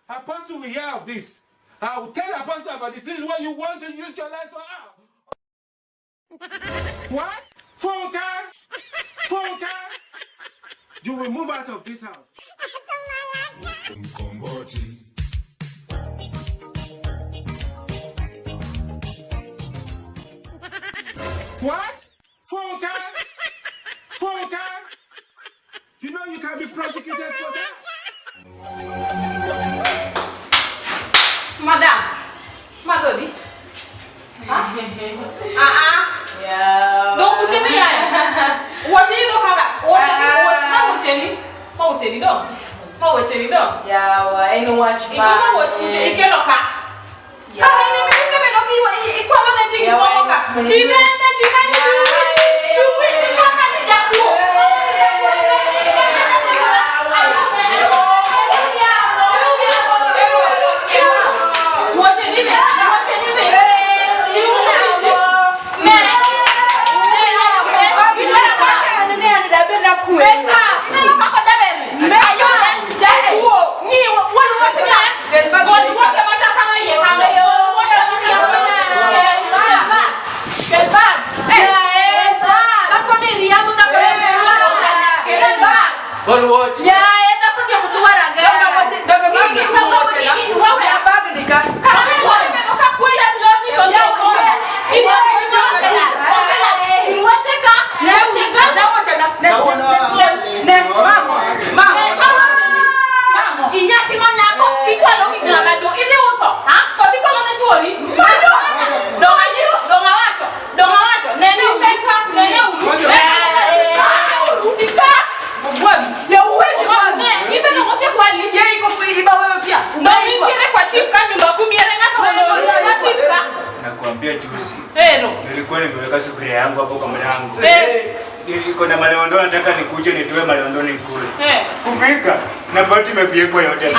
Apostle will hear of this. I will tell Apostle about this. This is what you want to use your life for. What? Phone card? Phone card? You will move out of this house. What? Phone card? Phone card? You know you can be prosecuted for that. Madam, Madodi. Yeah. Don't push me. What you look at? What? How would you do? How would you do? Yeah, I know what you know. What you get look at? Yeah. I mean, nilikuwa nimeweka sufuria yangu hapo kwa mlango. Niko na maliondo nataka nikuje nitoe maliondo nikule. Kufika na bati imefyekwa yote.